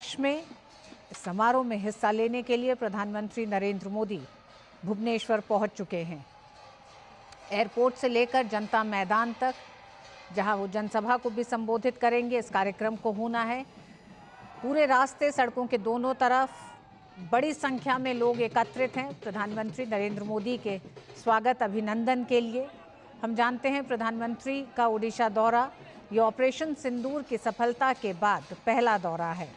उपलक्ष्य में इस समारोह में हिस्सा लेने के लिए प्रधानमंत्री नरेंद्र मोदी भुवनेश्वर पहुंच चुके हैं। एयरपोर्ट से लेकर जनता मैदान तक, जहां वो जनसभा को भी संबोधित करेंगे, इस कार्यक्रम को होना है। पूरे रास्ते सड़कों के दोनों तरफ बड़ी संख्या में लोग एकत्रित हैं प्रधानमंत्री नरेंद्र मोदी के स्वागत अभिनंदन के लिए। हम जानते हैं प्रधानमंत्री का ओडिशा दौरा ये ऑपरेशन सिंदूर की सफलता के बाद पहला दौरा है।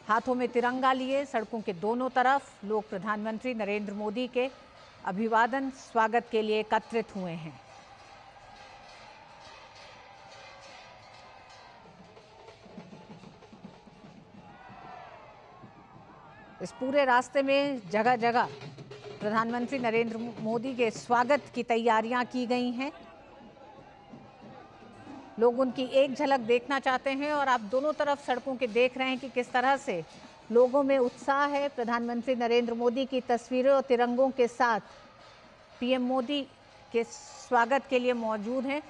हाथों में तिरंगा लिए सड़कों के दोनों तरफ लोग प्रधानमंत्री नरेंद्र मोदी के अभिवादन स्वागत के लिए एकत्रित हुए हैं। इस पूरे रास्ते में जगह जगह प्रधानमंत्री नरेंद्र मोदी के स्वागत की तैयारियां की गई हैं। लोग उनकी एक झलक देखना चाहते हैं और आप दोनों तरफ सड़कों के देख रहे हैं कि किस तरह से लोगों में उत्साह है। प्रधानमंत्री नरेंद्र मोदी की तस्वीरें और तिरंगों के साथ पीएम मोदी के स्वागत के लिए मौजूद हैं।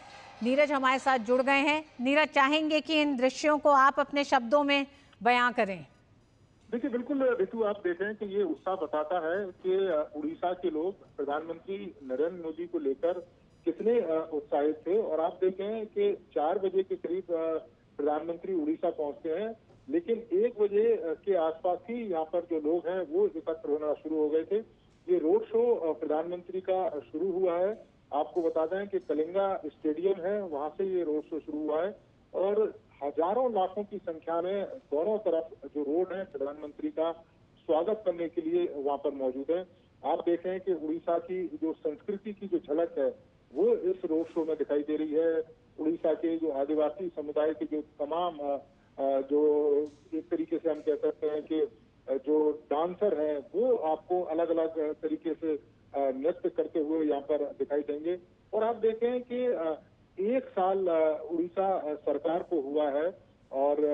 नीरज हमारे साथ जुड़ गए हैं। नीरज, चाहेंगे कि इन दृश्यों को आप अपने शब्दों में बयां करें। देखिए, बिल्कुल ऋतु, आप देखें कि ये उत्साह बताता है कि उड़ीसा के लोग प्रधानमंत्री नरेंद्र मोदी को लेकर कितने उत्साहित थे। और आप देखें कि 4 बजे के करीब प्रधानमंत्री उड़ीसा पहुंचते हैं, लेकिन 1 बजे के आसपास ही यहाँ पर जो लोग हैं वो एकत्र होना शुरू हो गए थे। ये रोड शो प्रधानमंत्री का शुरू हुआ है। आपको बता दें कि कलिंगा स्टेडियम है, वहां से ये रोड शो शुरू हुआ है और हजारों लाखों की संख्या में दोनों तरफ जो रोड है प्रधानमंत्री का स्वागत करने के लिए वहां पर मौजूद है। आप देखें कि उड़ीसा की जो संस्कृति की जो झलक है वो इस रोड शो में दिखाई दे रही है। उड़ीसा के जो आदिवासी समुदाय के जो तमाम जो एक तरीके से हम कह सकते हैं कि जो डांसर हैं वो आपको अलग अलग तरीके से नृत्य करते हुए यहाँ पर दिखाई देंगे। और आप देखें कि 1 साल उड़ीसा सरकार को हुआ है और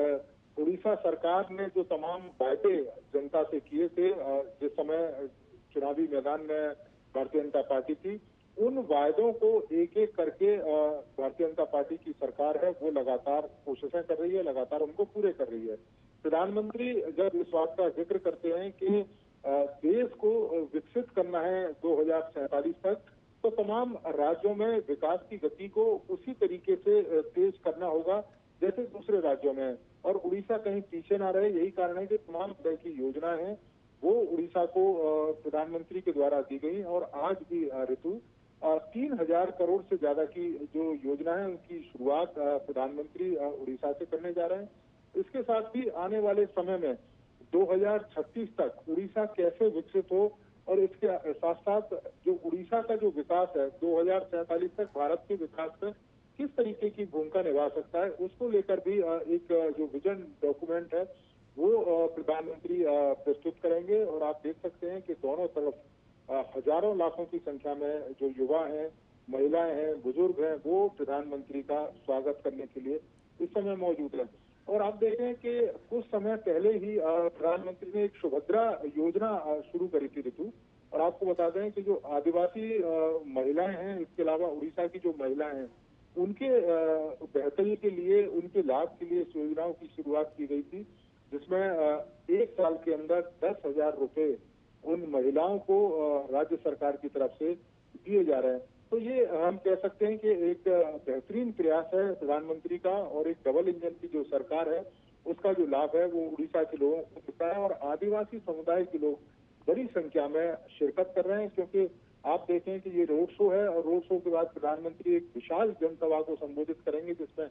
उड़ीसा सरकार ने जो तमाम वायदे जनता से किए थे जिस समय चुनावी मैदान में भारतीय जनता पार्टी थी, उन वायदों को एक एक करके भारतीय जनता पार्टी की सरकार है वो लगातार कोशिशें कर रही है, लगातार उनको पूरे कर रही है। प्रधानमंत्री जब इस बात का जिक्र करते हैं कि देश को विकसित करना है 2047 तक, तो तमाम राज्यों में विकास की गति को उसी तरीके से तेज करना होगा जैसे दूसरे राज्यों में, और उड़ीसा कहीं पीछे ना रहे। यही कारण है कि तमाम तरह की योजनाएं हैं वो उड़ीसा को प्रधानमंत्री के द्वारा दी गई। और आज भी ऋतु 3000 करोड़ से ज्यादा की जो योजना है उनकी शुरुआत प्रधानमंत्री उड़ीसा से करने जा रहे हैं। इसके साथ ही आने वाले समय में 2036 तक उड़ीसा कैसे विकसित हो और इसके साथ साथ जो उड़ीसा का जो विकास है 2047 तक भारत के विकास में किस तरीके की भूमिका निभा सकता है, उसको लेकर भी एक जो विजन डॉक्यूमेंट है वो प्रधानमंत्री प्रस्तुत करेंगे। और आप देख सकते हैं कि दोनों तरफ हजारों लाखों की संख्या में जो युवा हैं, महिलाएं हैं, बुजुर्ग हैं, वो प्रधानमंत्री का स्वागत करने के लिए इस समय मौजूद है। और आप देखें कि कुछ समय पहले ही प्रधानमंत्री ने एक सुभद्रा योजना शुरू करी थी ऋतु। और आपको बता दें कि जो आदिवासी महिलाएं हैं, इसके अलावा उड़ीसा की जो महिलाएं हैं, उनके बेहतरी के लिए, उनके लाभ के लिए इस योजनाओं की शुरुआत की गई थी, जिसमें 1 साल के अंदर 10,000 रुपए उन महिलाओं को राज्य सरकार की तरफ से दिए जा रहे हैं। तो ये हम कह सकते हैं कि एक बेहतरीन प्रयास है प्रधानमंत्री का, और एक डबल इंजन की जो सरकार है उसका जो लाभ है वो उड़ीसा के लोगों को मिलता है। और आदिवासी समुदाय के लोग बड़ी संख्या में शिरकत कर रहे हैं, क्योंकि आप देखें कि ये रोड शो है और रोड शो के बाद प्रधानमंत्री एक विशाल जनसभा को संबोधित करेंगे जिसमें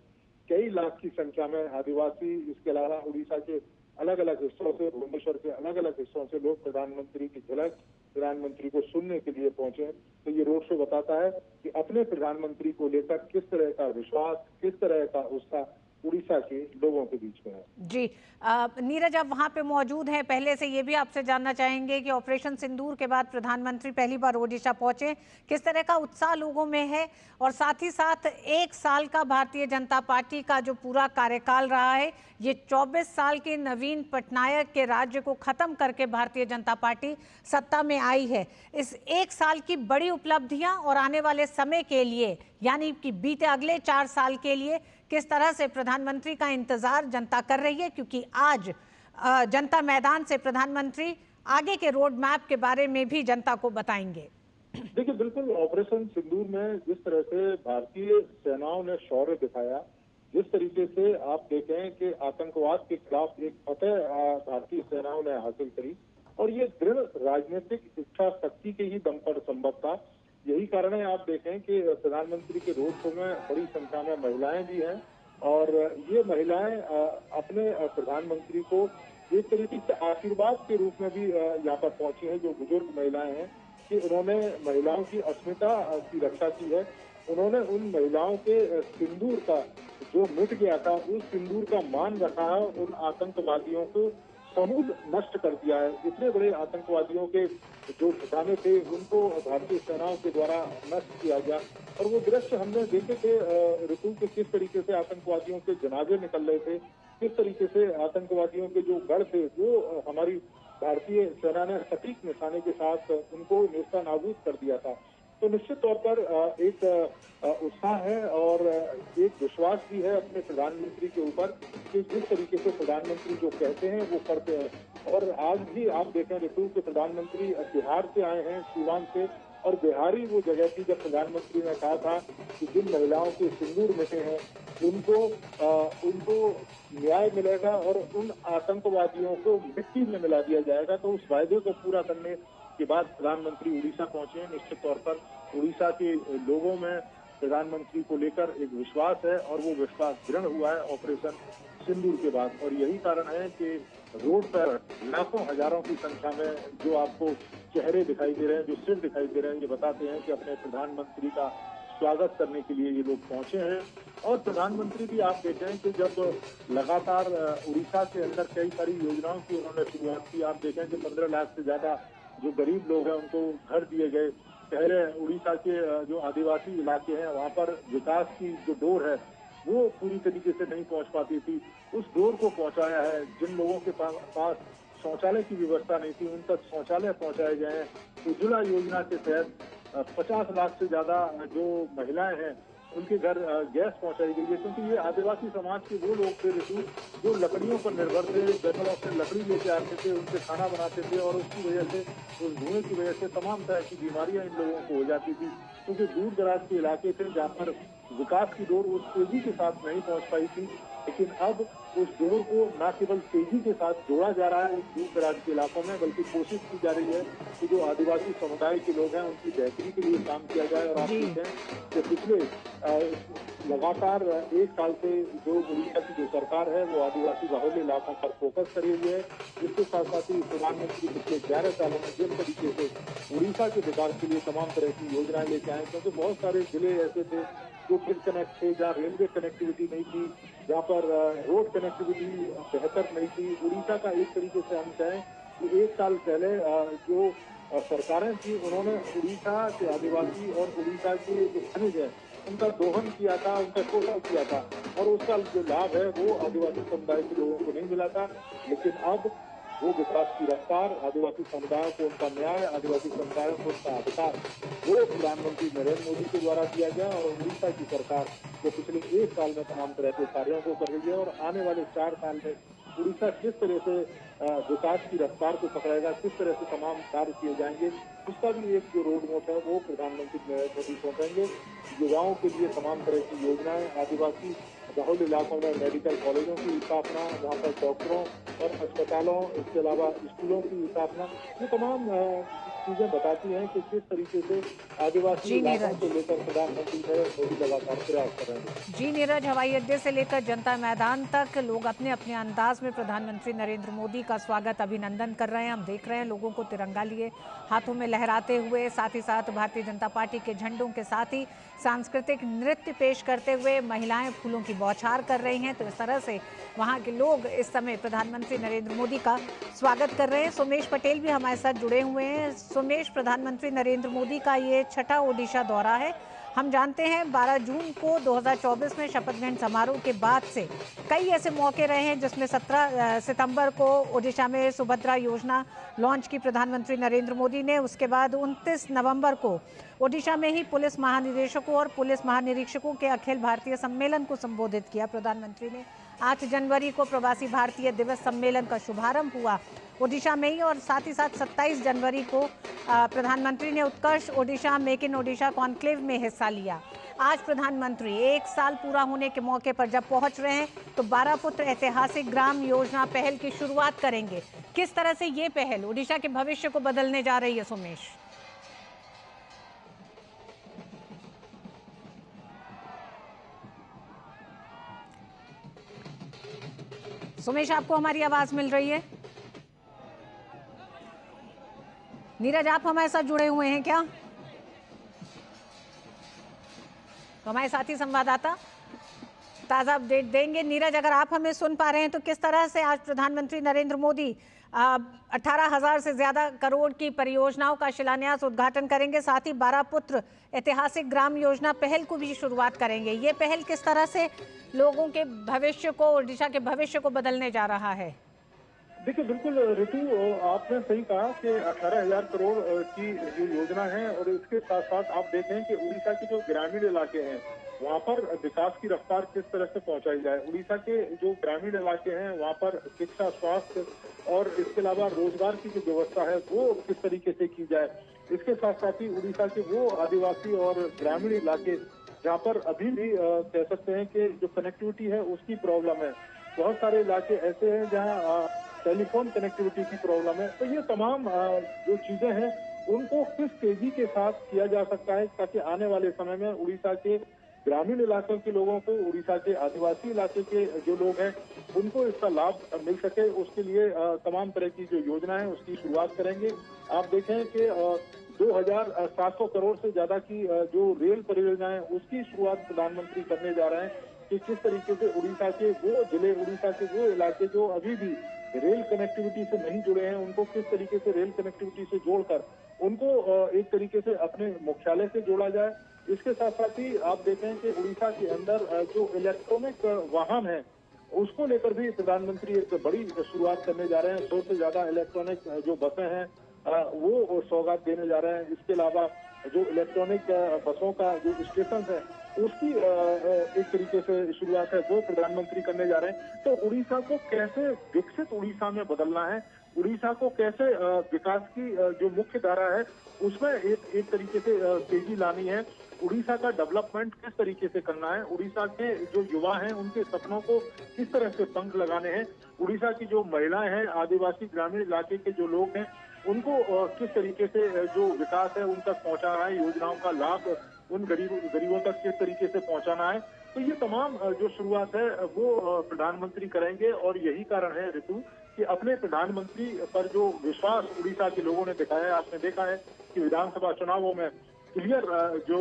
कई लाख की संख्या में आदिवासी, इसके अलावा उड़ीसा के अलग अलग हिस्सों से, भुवनेश्वर के अलग अलग हिस्सों से लोग प्रधानमंत्री की झलक, प्रधानमंत्री को सुनने के लिए पहुंचे। तो ये रोड शो बताता है कि अपने प्रधानमंत्री को लेकर किस तरह का विश्वास, किस तरह का उत्साह उड़ीसा के लोगों के बीच में है। जी, नीरज आप वहाँ पे मौजूद हैं। पहले से ये भी आपसे जानना चाहेंगे कि ऑपरेशन सिंदूर के बाद प्रधानमंत्री पहली बार ओडिशा पहुंचे, किस तरह का उत्साह लोगों में है, और साथ ही साथ 1 साल का भारतीय जनता पार्टी का जो पूरा कार्यकाल रहा है, ये 24 साल के नवीन पटनायक के राज्य को खत्म करके भारतीय जनता पार्टी सत्ता में आई है। इस 1 साल की बड़ी उपलब्धियां और आने वाले समय के लिए, यानी कि बीते अगले 4 साल के लिए किस तरह से प्रधानमंत्री का इंतजार जनता कर रही है, क्योंकि आज जनता मैदान से प्रधानमंत्री आगे के रोड मैप के बारे में भी जनता को बताएंगे। देखिए, बिल्कुल ऑपरेशन सिंदूर में जिस तरह से भारतीय सेनाओं ने शौर्य दिखाया, जिस तरीके से आप देखें कि आतंकवाद के खिलाफ एक फतेह भारतीय सेनाओं ने हासिल करी, और ये दृढ़ राजनीतिक इच्छा शक्ति के ही दम पर संभव था। यही कारण है, आप देखें कि प्रधानमंत्री के रोड शो में बड़ी संख्या में महिलाएं भी हैं, और ये महिलाएं अपने प्रधानमंत्री को एक तरीके से आशीर्वाद के रूप में भी यहाँ पर पहुंची हैं। जो बुजुर्ग महिलाएं हैं कि उन्होंने महिलाओं की अस्मिता की रक्षा की है। उन्होंने उन महिलाओं के सिंदूर का जो मिट गया था, उस सिंदूर का मान रखा है, उन आतंकवादियों को समूल नष्ट कर दिया है। इतने बड़े आतंकवादियों के जो ठिकाने थे, उनको भारतीय सेनाओं के द्वारा नष्ट किया गया। और वो दृश्य हमने देखे थे ऋतु के, किस तरीके से आतंकवादियों के जनाजे निकल रहे थे, किस तरीके से आतंकवादियों के जो गढ़ थे वो हमारी भारतीय सेना ने सटीक निशाने के साथ उनको नेस्तनाबूद कर दिया था। तो निश्चित तौर पर एक उत्साह है और एक विश्वास भी है अपने प्रधानमंत्री के ऊपर कि जिस तरीके से प्रधानमंत्री जो कहते हैं वो करते हैं। और आज भी आप देखें ऋतु के प्रधानमंत्री बिहार से आए हैं, सीवान से, और बिहार ही वो जगह थी जब प्रधानमंत्री ने कहा था कि जिन महिलाओं के सिंदूर मिटे हैं उनको न्याय मिलेगा और उन आतंकवादियों को मिट्टी में मिला दिया जाएगा। तो उस वायदे को पूरा करने के बाद प्रधानमंत्री उड़ीसा पहुंचे हैं। निश्चित तौर पर उड़ीसा के लोगों में प्रधानमंत्री को लेकर एक विश्वास है, और वो विश्वास दृढ़ हुआ है ऑपरेशन सिंदूर के बाद। और यही कारण है कि रोड पर लाखों हजारों की संख्या में जो आपको चेहरे दिखाई दे रहे हैं, जो सिर दिखाई दे रहे हैं, ये बताते हैं कि अपने प्रधानमंत्री का स्वागत करने के लिए ये लोग पहुंचे हैं। और प्रधानमंत्री भी आप देखें कि जब लगातार उड़ीसा के अंदर कई सारी योजनाओं की उन्होंने शुरुआत की, आप देखें कि 15 लाख से ज्यादा जो गरीब लोग हैं उनको घर दिए गए। पहले उड़ीसा के जो आदिवासी इलाके हैं वहां पर विकास की जो डोर है वो पूरी तरीके से नहीं पहुंच पाती थी, उस डोर को पहुंचाया है। जिन लोगों के पास शौचालय की व्यवस्था नहीं थी उन तक शौचालय पहुंचाए गए हैं। उज्ज्वला योजना के तहत 50 लाख से ज्यादा जो महिलाएं हैं उनके घर गैस पहुंचाई गई है, क्योंकि ये आदिवासी समाज के वो लोग थे ऋतु जो लकड़ियों पर निर्भर थे, जंगलों से लकड़ी लेके आते थे, उनसे खाना बनाते थे, और उसकी वजह से, उस धुएं की वजह से तमाम तरह की बीमारियां इन लोगों को हो जाती थी। क्योंकि दूर दराज के इलाके थे जहाँ पर विकास की डोर उस तेजी के साथ नहीं पहुंच पाई थी, लेकिन अब उस डोर को न केवल तेजी के साथ जोड़ा जा रहा है दूर दराज के इलाकों में, बल्कि कोशिश की जा रही है कि जो आदिवासी समुदाय के लोग हैं उनकी बेहतरी के लिए काम किया जाए। और आप देखें कि पिछले लगातार 1 साल से जो उड़ीसा की जो सरकार है वो आदिवासी बाहुल्य इलाकों पर फोकस करी हुई है। इसके साथ साथ ही प्रधानमंत्री पिछले 11 सालों में जिस तरीके से उड़ीसा के विकास के लिए तमाम तरह की योजनाएं लेके आए, क्योंकि बहुत सारे जिले ऐसे थे जो डिस्कनेक्ट थे, जहाँ रेलवे कनेक्टिविटी नहीं थी, जहाँ पर रोड कनेक्टिविटी बेहतर नहीं थी। उड़ीसा का एक तरीके से हम कहें कि 1 साल पहले जो सरकारें थी उन्होंने उड़ीसा के आदिवासी और उड़ीसा के जो खनिज है उनका दोहन किया था, उनका शोषण किया था, और उसका जो लाभ है वो आदिवासी समुदाय के लोगों को नहीं मिला था। लेकिन अब वो विकास की रफ्तार, आदिवासी समुदायों को उनका न्याय, आदिवासी समुदायों को उनका अधिकार, वो प्रधानमंत्री नरेंद्र मोदी के द्वारा दिया गया। और उड़ीसा की सरकार जो पिछले 1 साल में तमाम तरह के कार्यों को कर रही है, और आने वाले 4 साल में उड़ीसा किस तरह से विकास की रफ्तार को पकड़ेगा, किस तरह से तमाम कार्य किए जाएंगे, उसका भी एक जो रोड मैप है वो प्रधानमंत्री नरेंद्र मोदी सौंपेंगे। युवाओं के लिए तमाम तरह की योजनाएं, आदिवासी बहुल इलाकों में मेडिकल कॉलेजों की स्थापना, वहाँ पर डॉक्टरों और अस्पतालों, इसके अलावा स्कूलों की स्थापना, ये तमाम चीजें बताती हैं कि किस तरीके से आदिवासी इलाकों को लेकर प्रधानमंत्री नरेंद्र मोदी लगातार प्रयास कर रहे हैं। जी नीरज, हवाई अड्डे से लेकर जनता मैदान तक लोग अपने अपने अंदाज में प्रधानमंत्री नरेंद्र मोदी का स्वागत, अभिनंदन कर रहे हैं। हम देख रहे हैं लोगों को तिरंगा लिए हाथों में लहराते हुए, साथ ही साथ भारतीय जनता पार्टी के झंडों के साथ ही सांस्कृतिक नृत्य पेश करते हुए महिलाएं फूलों की बौछार कर रही हैं। तो इस तरह से वहां के लोग इस समय प्रधानमंत्री नरेंद्र मोदी का स्वागत कर रहे हैं। सोमेश पटेल भी हमारे साथ जुड़े हुए हैं। सोमेश, प्रधानमंत्री नरेंद्र मोदी का ये छठा ओडिशा दौरा है। हम जानते हैं 12 जून को 2024 में शपथ ग्रहण समारोह के बाद से कई ऐसे मौके रहे हैं जिसमें 17 सितंबर को ओडिशा में सुभद्रा योजना लॉन्च की प्रधानमंत्री नरेंद्र मोदी ने। उसके बाद 29 नवंबर को ओडिशा में ही पुलिस महानिदेशकों और पुलिस महानिरीक्षकों के अखिल भारतीय सम्मेलन को संबोधित किया प्रधानमंत्री ने। 8 जनवरी को प्रवासी भारतीय दिवस सम्मेलन का शुभारंभ हुआ ओडिशा में ही, और साथ ही साथ 27 जनवरी को प्रधानमंत्री ने Utkarsh Odisha make in Odisha conclave में हिस्सा लिया। आज प्रधानमंत्री 1 साल पूरा होने के मौके पर जब पहुंच रहे हैं तो 12 पुत्र ऐतिहासिक ग्राम योजना पहल की शुरुआत करेंगे। किस तरह से ये पहल ओडिशा के भविष्य को बदलने जा रही है, सुमेश? सुमेश, आपको हमारी आवाज मिल रही है? नीरज, आप हमारे साथ जुड़े हुए हैं क्या? तो हमारे साथी संवाददाता ताज़ा अपडेट देंगे। नीरज, अगर आप हमें सुन पा रहे हैं तो किस तरह से आज प्रधानमंत्री नरेंद्र मोदी 18,000 से ज़्यादा करोड़ की परियोजनाओं का शिलान्यास उद्घाटन करेंगे, साथ ही 12 पुत्र ऐतिहासिक ग्राम योजना पहल को भी शुरुआत करेंगे। ये पहल किस तरह से लोगों के भविष्य को, ओडिशा के भविष्य को बदलने जा रहा है? देखिए, बिल्कुल ऋतु, आपने सही कहा कि 18,000 करोड़ की जो योजना है, और इसके साथ साथ आप देखें कि उड़ीसा के जो ग्रामीण इलाके हैं वहाँ पर विकास की रफ्तार किस तरह से पहुंचाई जाए। उड़ीसा के जो ग्रामीण इलाके हैं वहाँ पर शिक्षा, स्वास्थ्य और इसके अलावा रोजगार की जो व्यवस्था है वो किस तरीके से की जाए। इसके साथ साथ ही उड़ीसा के वो आदिवासी और ग्रामीण इलाके जहाँ पर अभी भी कह सकते हैं कि जो कनेक्टिविटी है उसकी प्रॉब्लम है। बहुत सारे इलाके ऐसे हैं जहाँ टेलीफोन कनेक्टिविटी की प्रॉब्लम है। तो ये तमाम जो चीजें हैं उनको किस तेजी के साथ किया जा सकता है ताकि आने वाले समय में उड़ीसा के ग्रामीण इलाकों के लोगों को, उड़ीसा के आदिवासी इलाके के जो लोग हैं उनको इसका लाभ मिल सके, उसके लिए तमाम तरह की जो योजना है उसकी शुरुआत करेंगे। आप देखें कि 2,700 करोड़ से ज्यादा की जो रेल परियोजना है उसकी शुरुआत प्रधानमंत्री करने जा रहे हैं कि किस तरीके से उड़ीसा के वो जिले, उड़ीसा के वो इलाके जो अभी भी रेल कनेक्टिविटी से नहीं जुड़े हैं उनको किस तरीके से रेल कनेक्टिविटी से जोड़कर उनको एक तरीके से अपने मुख्यालय से जोड़ा जाए। इसके साथ साथ ही आप देखें कि उड़ीसा के अंदर जो इलेक्ट्रॉनिक वाहन है उसको लेकर भी प्रधानमंत्री एक बड़ी शुरुआत करने जा रहे हैं। 100 से ज्यादा इलेक्ट्रॉनिक जो बसें हैं वो सौगात देने जा रहे हैं। इसके अलावा जो इलेक्ट्रॉनिक बसों का जो स्टेशन है उसकी एक तरीके से शुरुआत है वो प्रधानमंत्री करने जा रहे हैं। तो उड़ीसा को कैसे विकसित उड़ीसा में बदलना है, उड़ीसा को कैसे विकास की जो मुख्य धारा है उसमें एक तरीके से तेजी लानी है, उड़ीसा का डेवलपमेंट किस तरीके से करना है, उड़ीसा के जो युवा हैं उनके सपनों को किस तरह से पंख लगाने हैं, उड़ीसा की जो महिलाएं हैं, आदिवासी ग्रामीण इलाके के जो लोग हैं उनको किस तरीके से जो विकास है उन तक पहुंचाना है, योजनाओं का लाभ उन गरीबों तक किस तरीके से पहुंचाना है। तो ये तमाम जो शुरुआत है वो प्रधानमंत्री करेंगे। और यही कारण है ऋतु कि अपने प्रधानमंत्री पर जो विश्वास उड़ीसा के लोगों ने दिखाया है, आपने देखा है कि विधानसभा चुनावों में क्लियर जो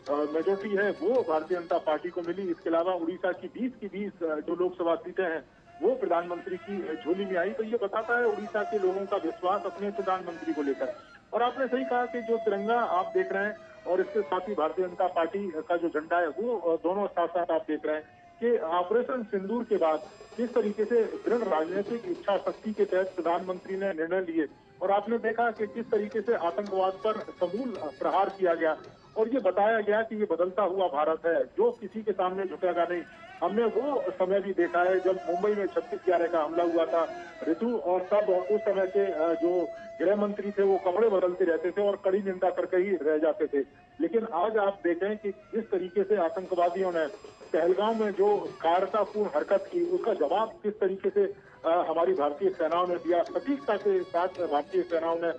मेजोरिटी है वो भारतीय जनता पार्टी को मिली। इसके अलावा उड़ीसा की 20 की 20 जो लोकसभा सीटें हैं वो प्रधानमंत्री की झोली में आई। तो ये बताता है उड़ीसा के लोगों का विश्वास अपने प्रधानमंत्री को लेकर। और आपने सही कहा कि जो तिरंगा आप देख रहे हैं और इसके साथ ही भारतीय जनता पार्टी का जो झंडा है वो दोनों साथ साथ आप देख रहे हैं कि ऑपरेशन सिंदूर के बाद किस तरीके से दृढ़ राजनीतिक इच्छा शक्ति के तहत प्रधानमंत्री ने निर्णय लिए और आपने देखा कि किस तरीके से आतंकवाद पर समूल प्रहार किया गया और ये बताया गया कि ये बदलता हुआ भारत है जो किसी के सामने झुकेगा नहीं। हमने वो समय भी देखा है जब मुंबई में 26/11 का हमला हुआ था ऋतु, और तब उस समय के जो गृह मंत्री थे वो कपड़े बदलते रहते थे और कड़ी निंदा करके ही रह जाते थे। लेकिन आज आप देखें कि जिस तरीके से आतंकवादियों ने पहलगाम में जो कायरतापूर्ण हरकत की उसका जवाब किस तरीके से हमारी भारतीय सेनाओं ने दिया, सटीकता के साथ भारतीय सेनाओं ने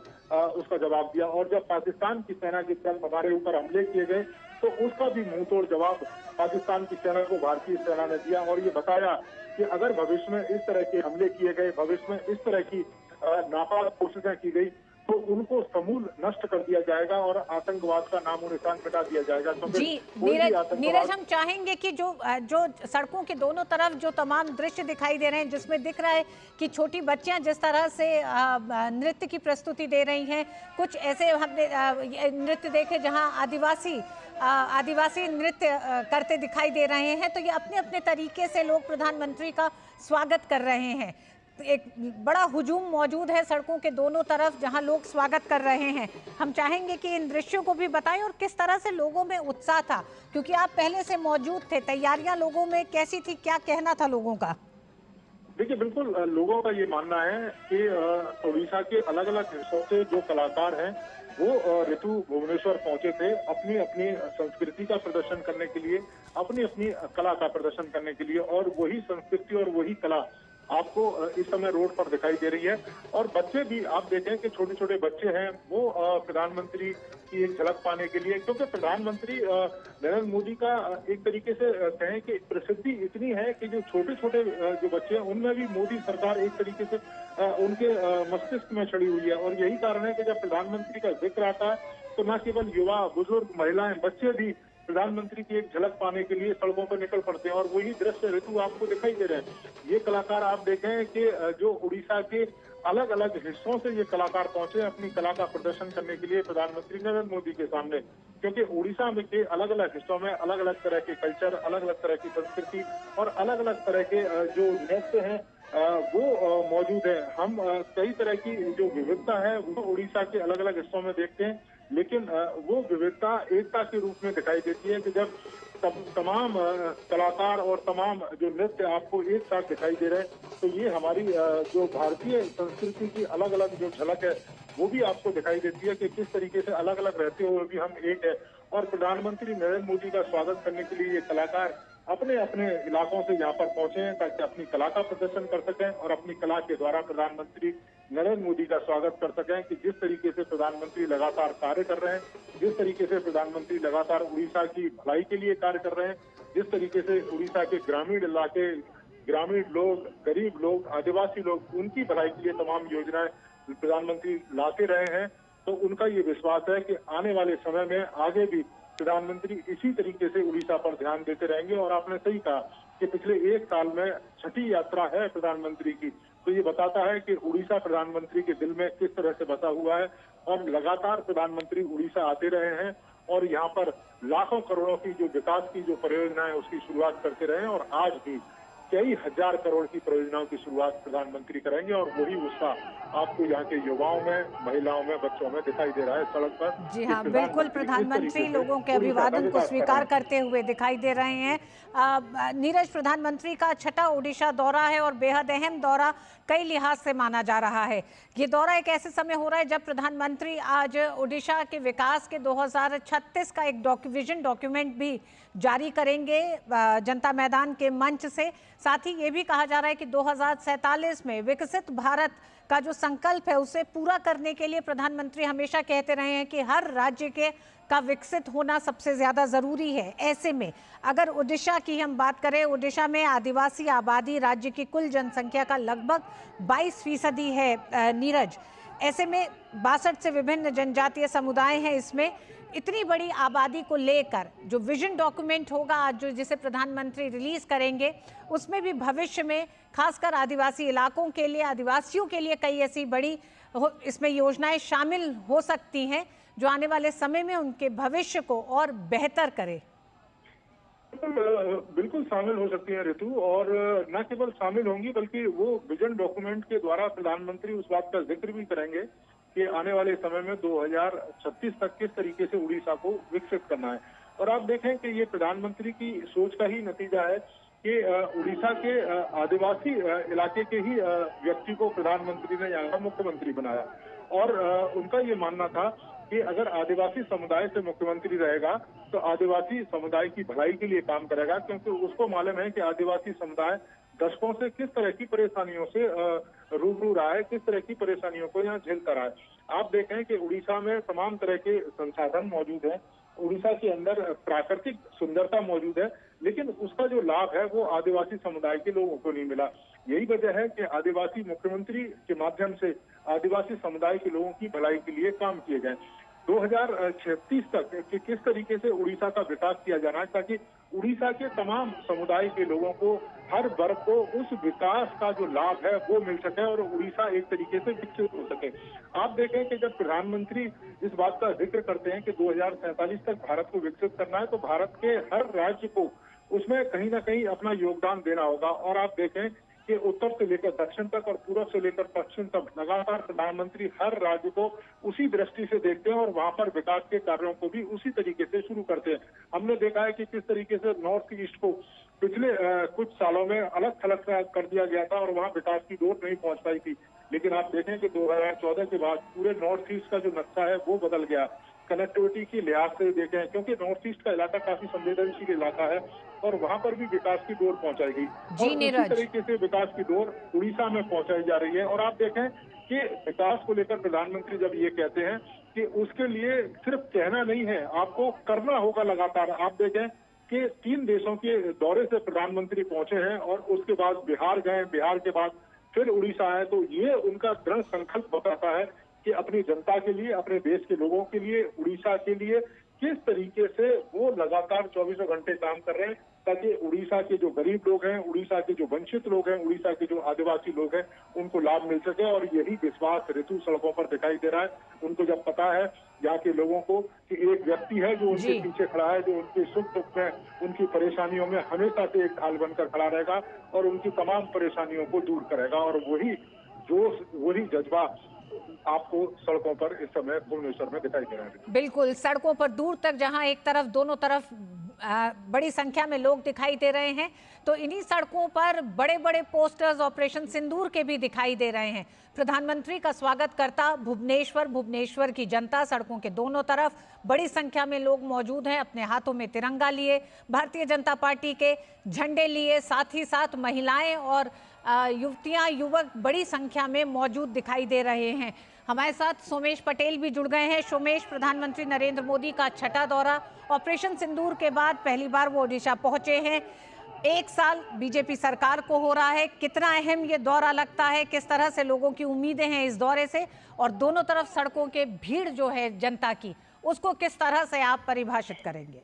उसका जवाब दिया। और जब पाकिस्तान की सेना के तहत हमारे ऊपर हमले किए गए तो उसका भी मुंहतोड़ जवाब पाकिस्तान की सेना को भारतीय सेना ने दिया और ये बताया कि अगर भविष्य में इस तरह के हमले किए गए, भविष्य में इस तरह की नापाक कोशिशें की गई तो उनको समूल नष्ट कर दिया जाएगा और आतंकवाद का नामो निशान मिटा दिया जाएगा। जी नीरज, हम चाहेंगे कि जो सड़कों के दोनों तरफ जो तमाम दृश्य दिखाई दे रहे हैं जिसमें दिख रहा है कि छोटी बच्चियां जिस तरह से नृत्य की प्रस्तुति दे रही हैं, कुछ ऐसे हमने नृत्य देखे जहां आदिवासी नृत्य करते दिखाई दे रहे हैं। तो ये अपने अपने तरीके से लोग प्रधानमंत्री का स्वागत कर रहे हैं। एक बड़ा हुजूम मौजूद है सड़कों के दोनों तरफ, जहां लोग स्वागत कर रहे हैं। हम चाहेंगे कि इन दृश्यों को भी बताएं और किस तरह से लोगों में उत्साह था, क्योंकि आप पहले से मौजूद थे। तैयारियां लोगों में कैसी थी, क्या कहना था लोगों का? देखिए, बिल्कुल लोगों का ये मानना है कि उड़ीसा के अलग अलग हिस्सों से जो कलाकार हैं वो ऋतु भुवनेश्वर पहुंचे थे अपनी अपनी संस्कृति का प्रदर्शन करने के लिए, अपनी अपनी कला का प्रदर्शन करने के लिए। और वही संस्कृति और वही कला आपको इस समय रोड पर दिखाई दे रही है। और बच्चे भी आप देखें कि छोटे छोटे बच्चे हैं, वो प्रधानमंत्री की एक झलक पाने के लिए, क्योंकि प्रधानमंत्री नरेंद्र मोदी का एक तरीके से कहें कि प्रसिद्धि इतनी है कि जो छोटे छोटे जो बच्चे हैं उनमें भी मोदी सरकार एक तरीके से उनके मस्तिष्क में चढ़ी हुई है। और यही कारण है कि जब प्रधानमंत्री का जिक्र आता है तो न केवल युवा, बुजुर्ग, महिलाएं, बच्चे भी प्रधानमंत्री की एक झलक पाने के लिए सड़कों पर निकल पड़ते हैं। और वही दृश्य ऋतु आपको दिखाई दे रहे हैं। ये कलाकार आप देखें कि जो उड़ीसा के अलग अलग हिस्सों से ये कलाकार पहुंचे अपनी कला का प्रदर्शन करने के लिए प्रधानमंत्री नरेंद्र मोदी के सामने, क्योंकि उड़ीसा में के अलग अलग हिस्सों में अलग अलग तरह के कल्चर, अलग अलग तरह की संस्कृति और अलग अलग तरह के जो नृत्य हैं वो मौजूद है। हम कई तरह की जो विविधता है वो उड़ीसा के अलग अलग हिस्सों में देखते हैं, लेकिन वो विविधता एकता के रूप में दिखाई देती है कि जब तमाम कलाकार और तमाम जो नृत्य आपको एक साथ दिखाई दे रहे हैं, तो ये हमारी जो भारतीय संस्कृति की अलग अलग जो झलक है वो भी आपको दिखाई देती है कि किस तरीके से अलग अलग रहते हुए भी हम एक है। और प्रधानमंत्री नरेंद्र मोदी का स्वागत करने के लिए ये कलाकार अपने अपने इलाकों से यहाँ पर पहुंचे हैं ताकि अपनी कला का प्रदर्शन कर सकें और अपनी कला के द्वारा प्रधानमंत्री नरेंद्र मोदी का स्वागत कर सकें। कि जिस तरीके से प्रधानमंत्री लगातार कार्य कर रहे हैं, जिस तरीके से प्रधानमंत्री लगातार उड़ीसा की भलाई के लिए कार्य कर रहे हैं, जिस तरीके से उड़ीसा के ग्रामीण इलाके, ग्रामीण लोग, गरीब लोग, आदिवासी लोग, उनकी भलाई के लिए तमाम योजनाएं प्रधानमंत्री लाते रहे हैं, तो उनका ये विश्वास है कि आने वाले समय में आगे भी प्रधानमंत्री इसी तरीके से उड़ीसा पर ध्यान देते रहेंगे। और आपने सही कहा कि पिछले एक साल में छठी यात्रा है प्रधानमंत्री की, तो ये बताता है कि उड़ीसा प्रधानमंत्री के दिल में किस तरह से बसा हुआ है। और लगातार प्रधानमंत्री उड़ीसा आते रहे हैं और यहाँ पर लाखों करोड़ों की जो विकास की जो परियोजना है उसकी शुरुआत करते रहे हैं। और आज भी कई हजार करोड़ की परियोजनाओं की शुरुआत प्रधानमंत्री करेंगे और वही उत्साह आपको यहाँ के युवाओं में, महिलाओं में, बच्चों में दिखाई दे रहा है सड़क पर। जी हाँ, बिल्कुल। प्रधानमंत्री लोगों के अभिवादन को स्वीकार करते हुए दिखाई दे रहे हैं। नीरज, प्रधानमंत्री का छठा ओडिशा दौरा है और बेहद अहम दौरा कई लिहाज से माना जा रहा है। ये दौरा एक ऐसे समय हो रहा है जब प्रधानमंत्री आज ओडिशा के विकास के 2036 का एक विजन डॉक्यूमेंट भी जारी करेंगे जनता मैदान के मंच से। साथ ही ये भी कहा जा रहा है कि 2047 में विकसित भारत का जो संकल्प है उसे पूरा करने के लिए प्रधानमंत्री हमेशा कहते रहे हैं कि हर राज्य के का विकसित होना सबसे ज्यादा जरूरी है। ऐसे में अगर ओडिशा की हम बात करें, ओडिशा में आदिवासी आबादी राज्य की कुल जनसंख्या का लगभग 22% है नीरज। ऐसे में 62 से विभिन्न जनजातीय समुदाय हैं। इसमें इतनी बड़ी आबादी को लेकर जो विजन डॉक्यूमेंट होगा आज जो जिसे प्रधानमंत्री रिलीज करेंगे, उसमें भी भविष्य में खासकर आदिवासी इलाकों के लिए, आदिवासियों के लिए कई ऐसी बड़ी इसमें योजनाएं शामिल हो सकती हैं जो आने वाले समय में उनके भविष्य को और बेहतर करे। बिल्कुल शामिल हो सकती हैं ऋतु, और न केवल शामिल होंगी बल्कि वो विजन डॉक्यूमेंट के द्वारा प्रधानमंत्री उस बात का जिक्र भी करेंगे कि आने वाले समय में 2036 तक किस तरीके से उड़ीसा को विकसित करना है। और आप देखें कि ये प्रधानमंत्री की सोच का ही नतीजा है कि उड़ीसा के आदिवासी इलाके के ही व्यक्ति को प्रधानमंत्री ने यहाँ का मुख्यमंत्री बनाया। और उनका ये मानना था कि अगर आदिवासी समुदाय से मुख्यमंत्री रहेगा तो आदिवासी समुदाय की भलाई के लिए काम करेगा, क्योंकि उसको मालूम है कि आदिवासी समुदाय दशकों से किस तरह की परेशानियों से रूबरू रहा है, किस तरह की परेशानियों को यहाँ झेलता रहा है। आप देखें कि उड़ीसा में तमाम तरह के संसाधन मौजूद हैं, उड़ीसा के अंदर प्राकृतिक सुंदरता मौजूद है, लेकिन उसका जो लाभ है वो आदिवासी समुदाय के लोगों को नहीं मिला। यही वजह है कि आदिवासी मुख्यमंत्री के माध्यम से आदिवासी समुदाय के लोगों की भलाई के लिए काम किए गए। 2036 तक कि किस तरीके से उड़ीसा का विकास किया जाना है ताकि उड़ीसा के तमाम समुदाय के लोगों को, हर वर्ग को उस विकास का जो लाभ है वो मिल सके और उड़ीसा एक तरीके से विकसित हो सके। आप देखें कि जब प्रधानमंत्री इस बात का जिक्र करते हैं कि 2047 तक भारत को विकसित करना है, तो भारत के हर राज्य को उसमें कहीं ना कहीं अपना योगदान देना होगा। और आप देखें कि उत्तर से लेकर दक्षिण तक और पूर्व से लेकर पश्चिम तक लगातार प्रधानमंत्री हर राज्य को उसी दृष्टि से देखते हैं और वहां पर विकास के कार्यों को भी उसी तरीके से शुरू करते हैं। हमने देखा है कि किस तरीके से नॉर्थ ईस्ट को पिछले कुछ सालों में अलग थलग कर दिया गया था और वहां विकास की डोर नहीं पहुंच पाई थी। लेकिन आप देखें कि 2014 के बाद पूरे नॉर्थ ईस्ट का जो नक्शा है वो बदल गया। कनेक्टिविटी के लिहाज से देखें, क्योंकि नॉर्थ ईस्ट का इलाका काफी संवेदनशील इलाका है और वहां पर भी विकास की डोर पहुंचाई गई और जी उसी नीरज। तरीके से विकास की डोर उड़ीसा में पहुंचाई जा रही है। और आप देखें कि विकास को लेकर प्रधानमंत्री जब ये कहते हैं कि उसके लिए सिर्फ कहना नहीं है, आपको करना होगा लगातार। आप देखें कि 3 देशों के दौरे से प्रधानमंत्री पहुंचे हैं और उसके बाद बिहार गए, बिहार के बाद फिर उड़ीसा आए, तो ये उनका दृढ़ संकल्प बताता है कि अपनी जनता के लिए, अपने देश के लोगों के लिए, उड़ीसा के लिए किस तरीके से वो लगातार 24 घंटे काम कर रहे हैं ताकि उड़ीसा के जो गरीब लोग हैं, उड़ीसा के जो वंचित लोग हैं, उड़ीसा के जो आदिवासी लोग हैं, उनको लाभ मिल सके। और यही विश्वास ऋतु सड़कों पर दिखाई दे रहा है। उनको जब पता है यहाँ के लोगों को कि एक व्यक्ति है जो उनके पीछे खड़ा है, जो उनके सुख दुख में, उनकी परेशानियों में हमेशा से एक ढाल बनकर खड़ा रहेगा और उनकी तमाम परेशानियों को दूर करेगा। और वही जोश, वही जज्बा आपको सड़कों पर इस समय भुवनेश्वर में दिखाई दे रहा है। बिल्कुल, सड़कों पर दूर तक, जहां एक तरफ दोनों तरफ बड़ी संख्या में लोग दिखाई दे रहे हैं, तो इन्हीं सड़कों पर बड़े बड़े पोस्टर्स ऑपरेशन सिंदूर के भी दिखाई दे रहे हैं। प्रधानमंत्री का स्वागत करता भुवनेश्वर की जनता, सड़कों के दोनों तरफ बड़ी संख्या में लोग मौजूद हैं, अपने हाथों में तिरंगा लिए, भारतीय जनता पार्टी के झंडे लिए, साथ ही साथ महिलाएं और युवतियां, युवक बड़ी संख्या में मौजूद दिखाई दे रहे हैं। हमारे साथ सोमेश पटेल भी जुड़ गए हैं। सोमेश, प्रधानमंत्री नरेंद्र मोदी का छठा दौरा, ऑपरेशन सिंदूर के बाद पहली बार वो ओडिशा पहुंचे हैं। 1 साल बीजेपी सरकार को हो रहा है, कितना अहम ये दौरा लगता है, किस तरह से लोगों की उम्मीदें हैं इस दौरे से, और दोनों तरफ सड़कों के भीड़ जो है जनता की, उसको किस तरह से आप परिभाषित करेंगे?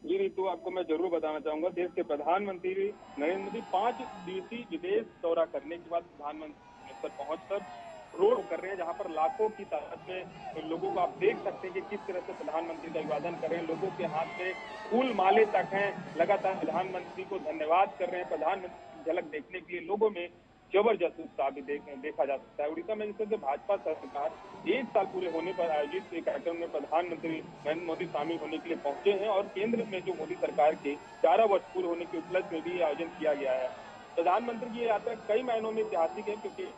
जी ऋतु, आपको मैं जरूर बताना चाहूंगा, देश के प्रधानमंत्री नरेंद्र मोदी 5 दिवसीय विदेश दौरा करने के बाद प्रधानमंत्री पहुंचकर रोड कर रहे हैं, जहां पर लाखों की तादाद में लोगों को आप देख सकते हैं कि किस तरह से प्रधानमंत्री का अभिवादन कर रहे हैं। लोगों के हाथ में फूल माले तक हैं, लगातार प्रधानमंत्री को धन्यवाद कर रहे हैं। प्रधानमंत्री की झलक देखने के लिए लोगों में जबरदस्त उत्साह भी देखा जा सकता है। उड़ीसा में जिस भाजपा सरकार 1 साल पूरे होने पर आयोजित एक कार्यक्रम में प्रधानमंत्री नरेंद्र मोदी शामिल होने के लिए पहुंचे हैं और केंद्र में जो मोदी सरकार के 11 वर्ष पूरे होने के उपलक्ष्य में भी आयोजन किया गया है। प्रधानमंत्री की यात्रा कई मायनों में ऐतिहासिक है, क्योंकि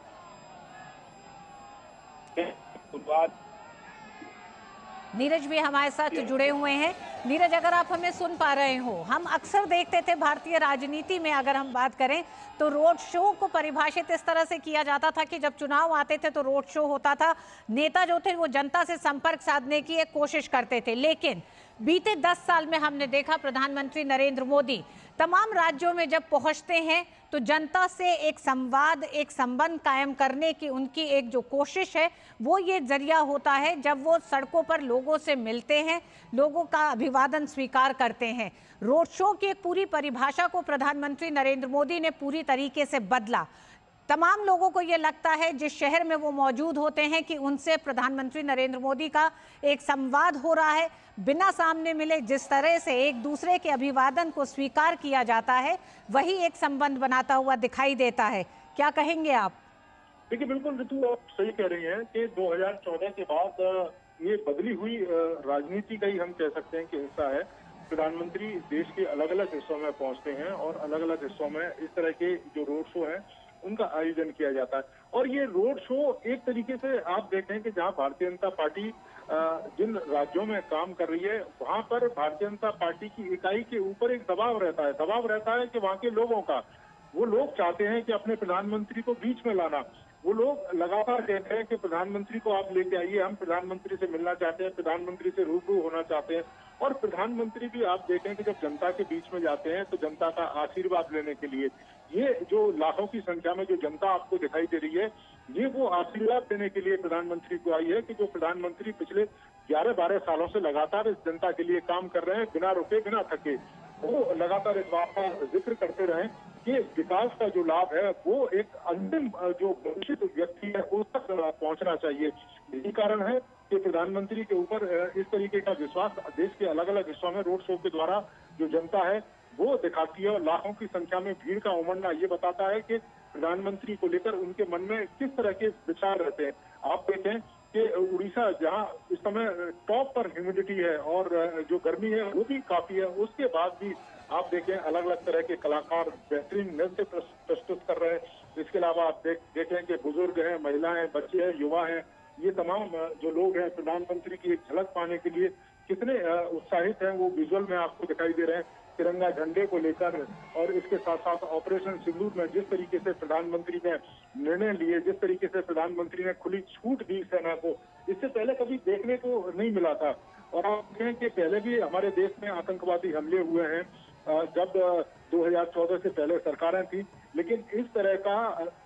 नीरज भी हमारे साथ जुड़े हुए हैं। नीरज, अगर आप हमें सुन पा रहे हो, हम अक्सर देखते थे भारतीय राजनीति में, अगर हम बात करें तो रोड शो को परिभाषित इस तरह से किया जाता था कि जब चुनाव आते थे तो रोड शो होता था, नेता जो थे वो जनता से संपर्क साधने की एक कोशिश करते थे। लेकिन बीते 10 साल में हमने देखा प्रधानमंत्री नरेंद्र मोदी तमाम राज्यों में जब पहुंचते हैं तो जनता से एक संवाद, एक संबंध कायम करने की उनकी एक जो कोशिश है, वो ये जरिया होता है जब वो सड़कों पर लोगों से मिलते हैं, लोगों का अभिवादन स्वीकार करते हैं। रोड शो की एक पूरी परिभाषा को प्रधानमंत्री नरेंद्र मोदी ने पूरी तरीके से बदला। तमाम लोगों को ये लगता है जिस शहर में वो मौजूद होते हैं कि उनसे प्रधानमंत्री नरेंद्र मोदी का एक संवाद हो रहा है, बिना सामने मिले जिस तरह से एक दूसरे के अभिवादन को स्वीकार किया जाता है, वही एक संबंध बनाता हुआ दिखाई देता है। क्या कहेंगे आप? देखिए, बिल्कुल ऋतु, आप सही कह रही हैं कि 2014 के बाद ये बदली हुई राजनीति का ही हम कह सकते हैं कि हिस्सा है। प्रधानमंत्री देश के अलग अलग हिस्सों में पहुंचते हैं और अलग अलग हिस्सों में इस तरह के जो रोड शो है उनका आयोजन किया जाता है। और ये रोड शो एक तरीके से आप देखें कि जहां भारतीय जनता पार्टी जिन राज्यों में काम कर रही है, वहां पर भारतीय जनता पार्टी की इकाई के ऊपर एक दबाव रहता है कि वहां के लोगों का, वो लोग चाहते हैं कि अपने प्रधानमंत्री को बीच में लाना। वो लोग लगातार कहते हैं कि प्रधानमंत्री को आप लेके आइए, हम प्रधानमंत्री से मिलना चाहते हैं, प्रधानमंत्री से रूबरू होना चाहते हैं। और प्रधानमंत्री भी आप देखें कि जब जनता के बीच में जाते हैं तो जनता का आशीर्वाद लेने के लिए, ये जो लाखों की संख्या में जो जनता आपको दिखाई दे रही है, ये वो आशीर्वाद देने के लिए प्रधानमंत्री को आई है कि जो प्रधानमंत्री पिछले 11-12 सालों से लगातार इस जनता के लिए काम कर रहे हैं, बिना रुके, बिना थके। वो लगातार इस बात का जिक्र करते रहे कि विकास का जो लाभ है वो एक अंतिम जो वंचित व्यक्ति है उस तक पहुंचना चाहिए। यही कारण है कि प्रधानमंत्री के ऊपर इस तरीके का विश्वास देश के अलग अलग हिस्सों में रोड शो के द्वारा जो जनता है वो वो दिखाती है। और लाखों की संख्या में भीड़ का उमड़ना ये बताता है कि प्रधानमंत्री को लेकर उनके मन में किस तरह के विचार रहते हैं। आप देखें कि उड़ीसा जहां इस समय टॉप पर ह्यूमिडिटी है और जो गर्मी है वो भी काफी है, उसके बाद भी आप देखें अलग अलग तरह के कलाकार बेहतरीन नृत्य प्रस्तुत कर रहे हैं। इसके अलावा आप देखें कि बुजुर्ग हैं, महिलाएं, बच्चे हैं, युवा हैं, ये तमाम जो लोग हैं प्रधानमंत्री की एक झलक पाने के लिए कितने उत्साहित हैं, वो विजुअल में आपको दिखाई दे रहे हैं तिरंगा झंडे को लेकर। और इसके साथ साथ ऑपरेशन सिंदूर में जिस तरीके से प्रधानमंत्री ने निर्णय लिए, जिस तरीके से प्रधानमंत्री ने खुली छूट दी सेना को, इससे पहले कभी देखने को नहीं मिला था। और आप देखें कि पहले भी हमारे देश में आतंकवादी हमले हुए हैं, जब 2014 से पहले सरकारें थी, लेकिन इस तरह का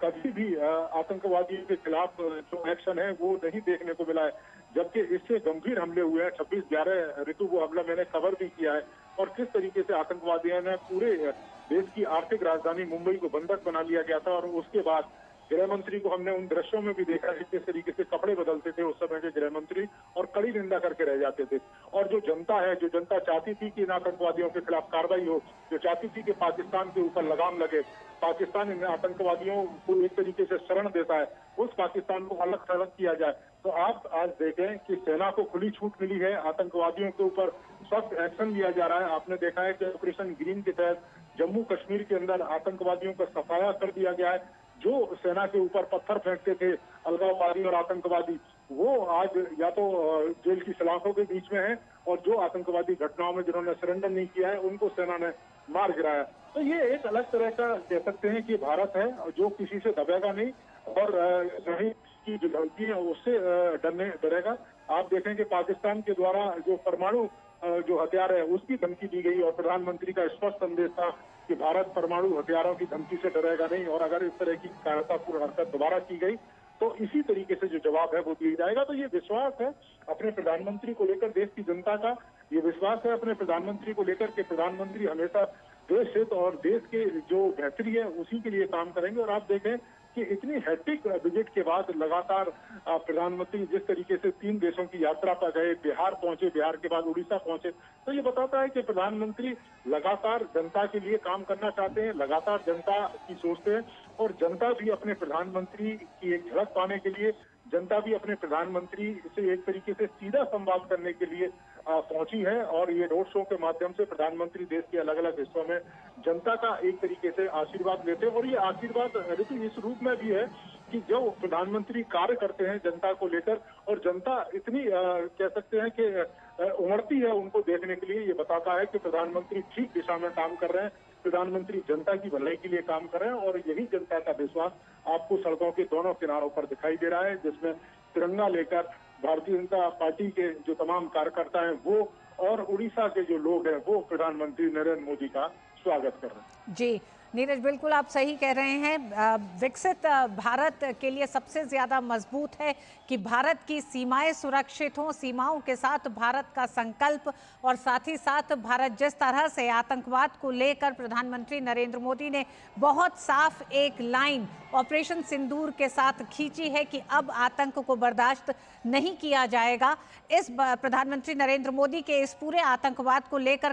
कभी भी आतंकवादियों के खिलाफ जो एक्शन है वो नहीं देखने को मिला है। जबकि इससे गंभीर हमले हुए हैं 26/11 ऋतु, वो हमला मैंने कवर भी किया है। और किस तरीके से आतंकवादियों ने पूरे देश की आर्थिक राजधानी मुंबई को बंधक बना लिया गया था। और उसके बाद गृह मंत्री को हमने उन दृश्यों में भी देखा है किस तरीके से कपड़े बदलते थे उस समय के गृह मंत्री, और कड़ी निंदा करके रह जाते थे। और जो जनता चाहती थी कि इन आतंकवादियों के खिलाफ कार्रवाई हो, जो चाहती थी कि पाकिस्तान के ऊपर लगाम लगे, पाकिस्तान इन आतंकवादियों को एक तरीके से शरण देता है, उस पाकिस्तान को अलग थलग किया जाए। तो आप आज देखें कि सेना को खुली छूट मिली है, आतंकवादियों के ऊपर सख्त एक्शन लिया जा रहा है। आपने देखा है कि ऑपरेशन ग्रीन के तहत जम्मू कश्मीर के अंदर आतंकवादियों का सफाया कर दिया गया है। जो सेना के ऊपर पत्थर फेंकते थे अलगाववादी और आतंकवादी, वो आज या तो जेल की सलाखों के बीच में है, और जो आतंकवादी घटनाओं में जिन्होंने सरेंडर नहीं किया है उनको सेना ने मार गिराया। तो ये एक अलग तरह का कह सकते हैं कि भारत है जो किसी से दबेगा नहीं, और नहीं की जो धमकी है उससे डरेगा। आप देखें कि पाकिस्तान के द्वारा जो परमाणु जो हथियार है उसकी धमकी दी गई, और प्रधानमंत्री का स्पष्ट संदेश था कि भारत परमाणु हथियारों की धमकी से डरेगा नहीं, और अगर इस तरह की कायरतापूर्ण हरकत दोबारा की गई तो इसी तरीके से जो जवाब है वो दिया जाएगा। तो ये विश्वास है अपने प्रधानमंत्री को लेकर देश की जनता का, ये विश्वास है अपने प्रधानमंत्री को लेकर के प्रधानमंत्री हमेशा देश हित और देश के जो बेहतरी है उसी के लिए काम करेंगे। और आप देखें कि इतनी हैट्रिक विजिट के बाद लगातार प्रधानमंत्री जिस तरीके से 3 देशों की यात्रा पर गए, बिहार पहुंचे, बिहार के बाद उड़ीसा पहुंचे, तो ये बताता है कि प्रधानमंत्री लगातार जनता के लिए काम करना चाहते हैं, लगातार जनता की सोचते हैं, और जनता भी अपने प्रधानमंत्री की एक झलक पाने के लिए, जनता भी अपने प्रधानमंत्री से एक तरीके से सीधा संवाद करने के लिए पहुंची है। और ये रोड शो के माध्यम से प्रधानमंत्री देश के अलग अलग हिस्सों में जनता का एक तरीके से आशीर्वाद लेते हैं। और ये आशीर्वाद ऋतु इस रूप में भी है कि जो प्रधानमंत्री कार्य करते हैं जनता को लेकर, और जनता इतनी कह सकते हैं कि उमड़ती है उनको देखने के लिए, ये बताता है कि प्रधानमंत्री ठीक दिशा में काम कर रहे हैं, प्रधानमंत्री जनता की भलाई के लिए काम कर रहे हैं। और यही जनता का विश्वास आपको सड़कों के दोनों किनारों पर दिखाई दे रहा है, जिसमें तिरंगा लेकर भारतीय जनता पार्टी के जो तमाम कार्यकर्ता हैं वो, और उड़ीसा के जो लोग हैं वो प्रधानमंत्री नरेंद्र मोदी का स्वागत कर रहे हैं। जी नीरज, बिल्कुल आप सही कह रहे हैं। विकसित भारत के लिए सबसे ज़्यादा मजबूत है कि भारत की सीमाएं सुरक्षित हों, सीमाओं के साथ भारत का संकल्प, और साथ ही साथ भारत जिस तरह से आतंकवाद को लेकर प्रधानमंत्री नरेंद्र मोदी ने बहुत साफ एक लाइन ऑपरेशन सिंदूर के साथ खींची है कि अब आतंक को बर्दाश्त नहीं किया जाएगा। इस प्रधानमंत्री नरेंद्र मोदी के इस पूरे आतंकवाद को लेकर